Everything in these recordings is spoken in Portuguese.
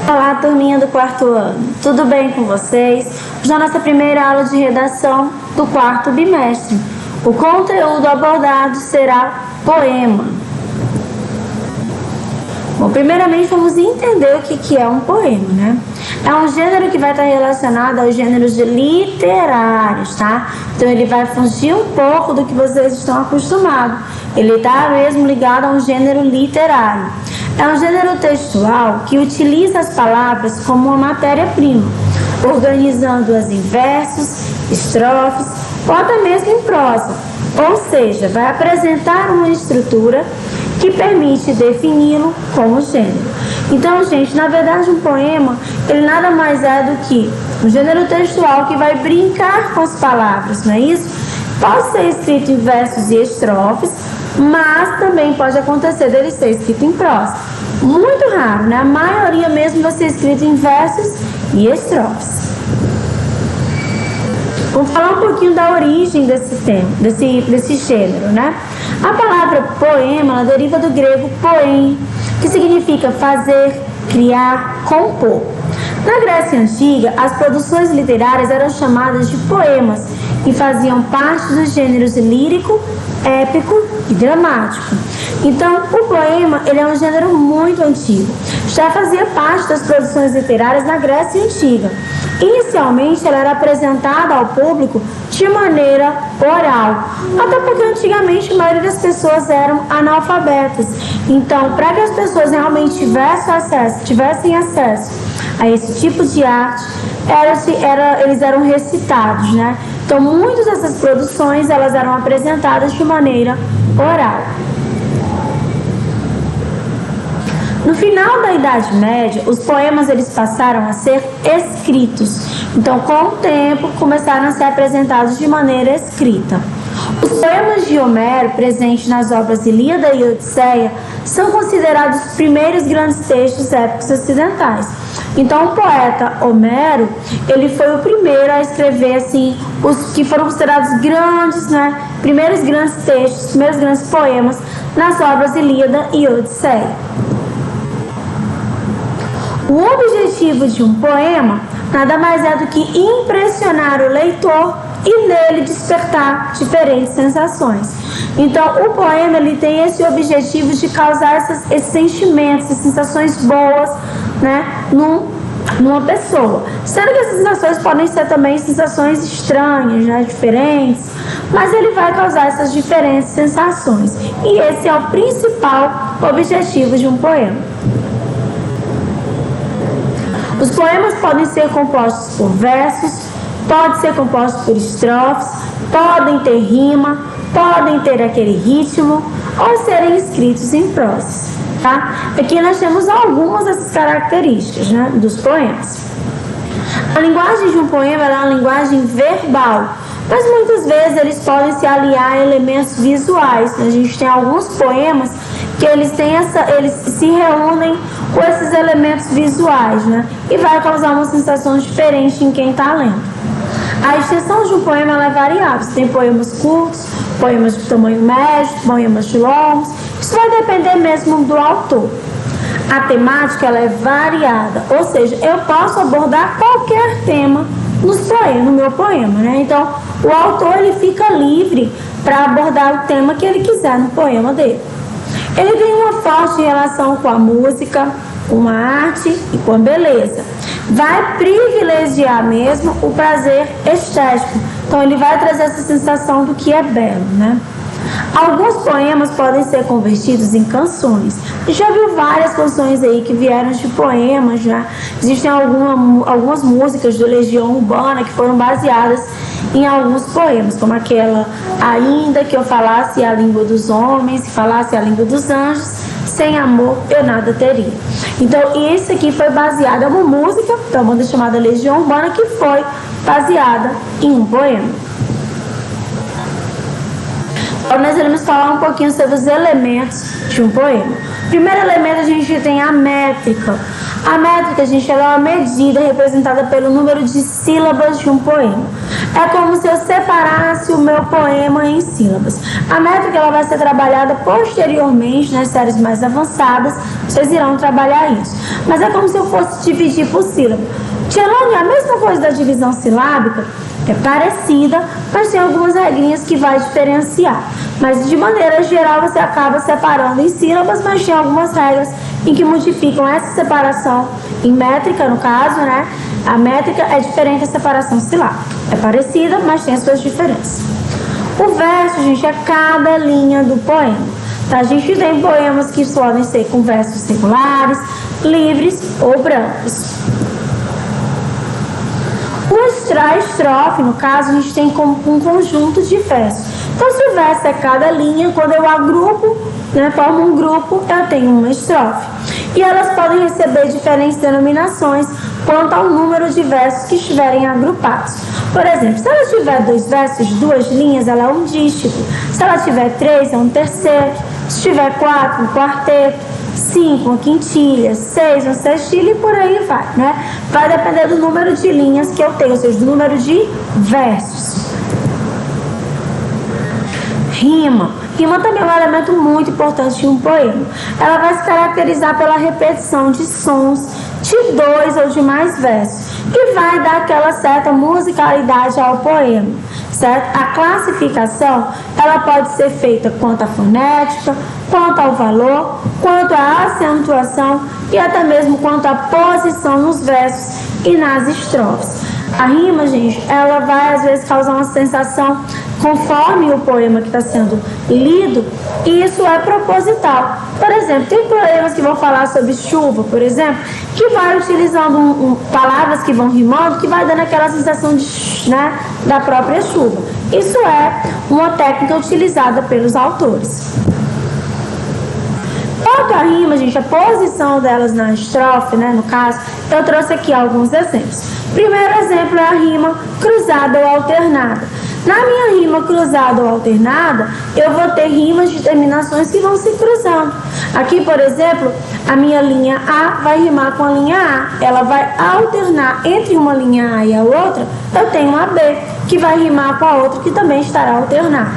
Olá, turminha do quarto ano. Tudo bem com vocês? Hoje é a nossa primeira aula de redação do quarto bimestre. O conteúdo abordado será poema. Bom, primeiramente vamos entender o que é um poema, né? É um gênero que vai estar relacionado aos gêneros literários, tá? Então ele vai fugir um pouco do que vocês estão acostumados. Ele está mesmo ligado a um gênero literário. É um gênero textual que utiliza as palavras como uma matéria-prima, organizando-as em versos, estrofes ou até mesmo em prosa. Ou seja, vai apresentar uma estrutura que permite defini-lo como gênero. Então, gente, na verdade um poema, ele nada mais é do que um gênero textual que vai brincar com as palavras, não é isso? Pode ser escrito em versos e estrofes, mas também pode acontecer dele ser escrito em prosa. Muito raro, né? A maioria mesmo vai ser escrito em versos e estrofes. Vamos falar um pouquinho da origem desse gênero, né? A palavra poema, ela deriva do grego poem, que significa fazer, criar, compor. Na Grécia Antiga, as produções literárias eram chamadas de poemas e faziam parte dos gêneros lírico, épico e dramático. Então, o poema, ele é um gênero muito antigo. Já fazia parte das produções literárias na Grécia Antiga. Inicialmente, ela era apresentada ao público de maneira oral, até porque antigamente a maioria das pessoas eram analfabetas. Então, para que as pessoas realmente tivessem acesso a esse tipo de arte, eles eram recitados, né? Então, muitas dessas produções, elas eram apresentadas de maneira oral. No final da Idade Média, os poemas eles passaram a ser escritos. Então, com o tempo, começaram a ser apresentados de maneira escrita. Os poemas de Homero, presentes nas obras Ilíada e Odisseia, são considerados os primeiros grandes textos épicos ocidentais. Então, o poeta Homero, ele foi o primeiro a escrever, assim, os que foram considerados grandes, né? Primeiros grandes textos, primeiros grandes poemas nas obras Ilíada e Odisseia. O objetivo de um poema nada mais é do que impressionar o leitor e nele despertar diferentes sensações. Então, o poema ele tem esse objetivo de causar esses sentimentos, essas sensações boas, né, numa pessoa. Sendo que essas sensações podem ser também sensações estranhas, né, diferentes, mas ele vai causar essas diferentes sensações. E esse é o principal objetivo de um poema. Os poemas podem ser compostos por versos, podem ser compostos por estrofes, podem ter rima, podem ter aquele ritmo ou serem escritos em prosa, tá? Aqui nós temos algumas dessas características, né, dos poemas. A linguagem de um poema é uma linguagem verbal, mas muitas vezes eles podem se aliar a elementos visuais. A gente tem alguns poemas que eles se reúnem com esses elementos visuais, né? E vai causar uma sensação diferente em quem está lendo. A extensão de um poema ela é variável. Você tem poemas curtos, poemas de tamanho médio, poemas de longos. Isso vai depender mesmo do autor. A temática ela é variada, ou seja, eu posso abordar qualquer tema no meu poema, né? Então, o autor ele fica livre para abordar o tema que ele quiser no poema dele. Ele tem uma forte relação com a música, com a arte e com a beleza. Vai privilegiar mesmo o prazer estético. Então, ele vai trazer essa sensação do que é belo, né? Alguns poemas podem ser convertidos em canções. A gente já viu várias canções aí que vieram de poemas, já. Existem algumas músicas do Legião Urbana que foram baseadas em alguns poemas, como aquela Ainda que eu falasse a língua dos homens, falasse a língua dos anjos, sem amor eu nada teria. Então, isso aqui foi baseado em uma música da banda chamada Legião Urbana, que foi baseada em um poema. Agora nós iremos falar um pouquinho sobre os elementos de um poema. Primeiro elemento a gente tem a métrica. A métrica, gente, ela é uma medida representada pelo número de sílabas de um poema. É como se eu separasse o meu poema em sílabas. A métrica ela vai ser trabalhada posteriormente nas séries mais avançadas. Vocês irão trabalhar isso. mas é como se eu fosse dividir por sílaba. Tielane, a mesma coisa da divisão silábica, é parecida, mas tem algumas regrinhas que vai diferenciar. Mas de maneira geral você acaba separando em sílabas, mas tem algumas regras em que modificam essa separação em métrica, no caso, né? A métrica é diferente da separação silábica. É parecida, mas tem as suas diferenças. O verso, gente, é cada linha do poema. Tá? A gente tem poemas que podem ser com versos regulares, livres ou brancos. A estrofe, no caso, a gente tem um conjunto de versos. Então, se o verso é cada linha, quando eu agrupo, né, formo um grupo, eu tenho uma estrofe. E elas podem receber diferentes denominações quanto ao número de versos que estiverem agrupados. Por exemplo, se ela tiver 2 versos, 2 linhas, ela é um dístico. Se ela tiver 3, é um terceto. Se tiver 4, um quarteto. 5, uma quintilha, 6, uma sextilha e por aí vai, né? Vai depender do número de linhas que eu tenho, ou seja, do número de versos. Rima. Rima também é um elemento muito importante em um poema. Ela vai se caracterizar pela repetição de sons de 2 ou de mais versos, que vai dar aquela certa musicalidade ao poema, certo? A classificação, ela pode ser feita quanto à fonética, quanto ao valor, quanto à acentuação e até mesmo quanto à posição nos versos e nas estrofes. A rima, gente, ela vai às vezes causar uma sensação conforme o poema que está sendo lido, e isso é proposital. Por exemplo, tem poemas que vão falar sobre chuva, por exemplo, que vai utilizando palavras que vão rimando, que vai dando aquela sensação de, né, da própria chuva. Isso é uma técnica utilizada pelos autores. Quanto à rima, gente, a posição delas na estrofe, né, no caso, eu trouxe aqui alguns exemplos. Primeiro exemplo é a rima cruzada ou alternada. Na minha rima cruzada ou alternada, eu vou ter rimas de terminações que vão se cruzando. Aqui, por exemplo, a minha linha A vai rimar com a linha A. Ela vai alternar entre uma linha A e a outra. Eu tenho uma B, que vai rimar com a outra, que também estará alternada.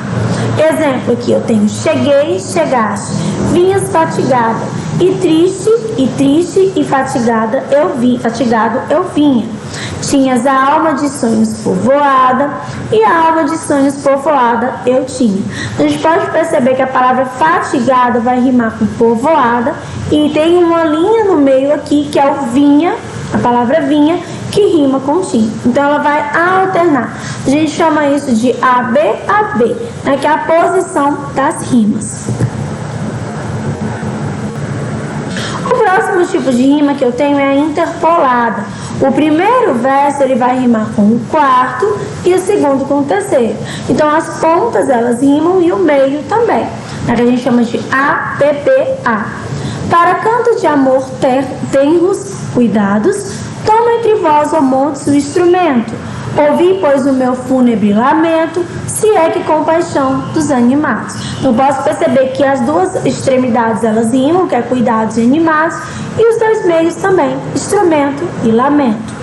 Exemplo aqui, eu tenho cheguei, chegaste, vinhas fatigada, e triste e fatigada eu vi, fatigado eu vinha. Tinhas a alma de sonhos povoada e a alma de sonhos povoada eu tinha. A gente pode perceber que a palavra fatigada vai rimar com povoada e tem uma linha no meio aqui que é o vinha, a palavra vinha, que rima com tinha. Então ela vai alternar. A gente chama isso de AB, né, que é a posição das rimas. O próximo tipo de rima que eu tenho é a interpolada. O primeiro verso ele vai rimar com o quarto e o segundo com o terceiro. Então as pontas elas rimam e o meio também, né, que a gente chama de APPA. Para canto de amor tenros cuidados, toma entre vós, ó montes, o instrumento. Ouvi, pois, o meu fúnebre lamento, se é que compaixão dos animados. Então, posso perceber que as duas extremidades elas rimam, que é cuidados e animados, e os dois meios também, instrumento e lamento.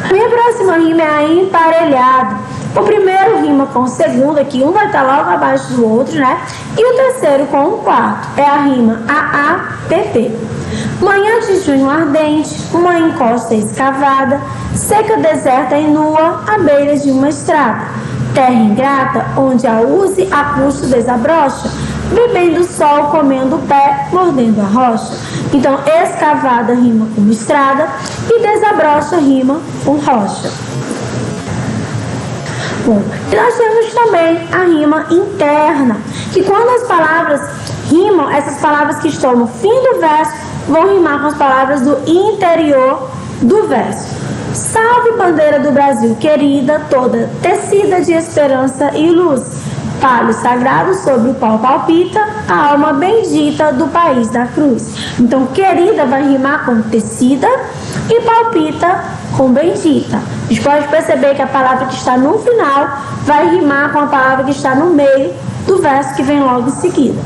A minha próxima rima é a emparelhada. O primeiro rima com o segundo, aqui um vai estar logo abaixo do outro, né? E o terceiro com o quarto. É a rima AAPP. Manhã de junho ardente, uma encosta escavada, seca, deserta e nua, à beira de uma estrada. Terra ingrata, onde a urze a custo desabrocha, bebendo o sol, comendo o pé, mordendo a rocha. Então, escavada rima com estrada e desabrocha rima com rocha. Bom, e nós temos também a rima interna, que quando as palavras rimam, essas palavras que estão no fim do verso vão rimar com as palavras do interior do verso. Salve bandeira do Brasil querida, toda tecida de esperança e luz. Palio sagrado sobre o pau palpita, a alma bendita do país da cruz. Então, querida vai rimar com tecida e palpita com bendita. A gente pode perceber que a palavra que está no final vai rimar com a palavra que está no meio do verso que vem logo em seguida.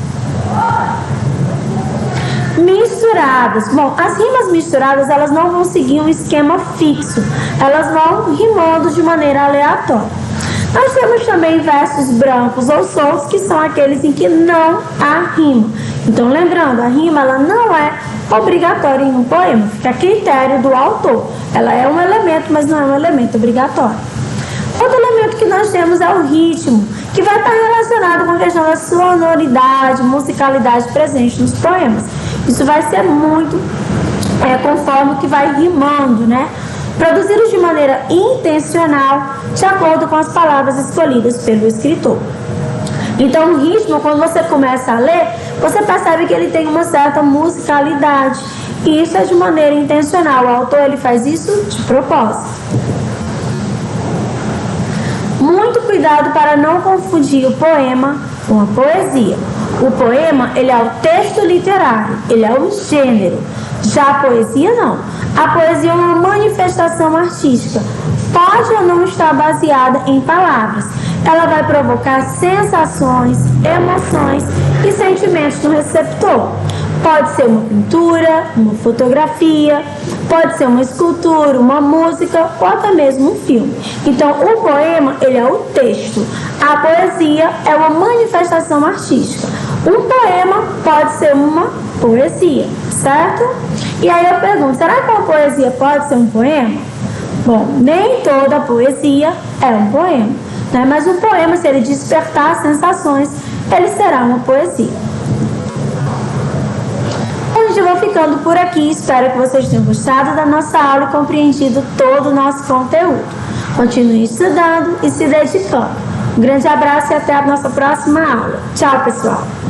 Misturadas. Bom, as rimas misturadas, elas não vão seguir um esquema fixo. Elas vão rimando de maneira aleatória. Nós temos também versos brancos ou soltos, que são aqueles em que não há rima. Então, lembrando, a rima ela não é obrigatória em um poema, fica a critério do autor. Ela é um elemento, mas não é um elemento obrigatório. Outro elemento que nós temos é o ritmo, que vai estar relacionado com a questão da sonoridade, musicalidade presente nos poemas. Isso vai ser muito conforme o que vai rimando, né? Produzidos de maneira intencional, de acordo com as palavras escolhidas pelo escritor. Então, o ritmo, quando você começa a ler, você percebe que ele tem uma certa musicalidade. E isso é de maneira intencional. O autor ele faz isso de propósito. Muito cuidado para não confundir o poema com a poesia. O poema, ele é o texto literário, ele é o gênero. Já a poesia, não. A poesia é uma manifestação artística. Pode ou não estar baseada em palavras. Ela vai provocar sensações, emoções e sentimentos no receptor. Pode ser uma pintura, uma fotografia, pode ser uma escultura, uma música ou até mesmo um filme. Então, o poema, ele é o texto. A poesia é uma manifestação artística. Um poema pode ser uma poesia, certo? E aí eu pergunto, será que uma poesia pode ser um poema? Bom, nem toda poesia é um poema, né? Mas um poema, se ele despertar sensações, ele será uma poesia. Hoje eu vou ficando por aqui, espero que vocês tenham gostado da nossa aula e compreendido todo o nosso conteúdo. Continue estudando e se dedicando. Um grande abraço e até a nossa próxima aula. Tchau, pessoal!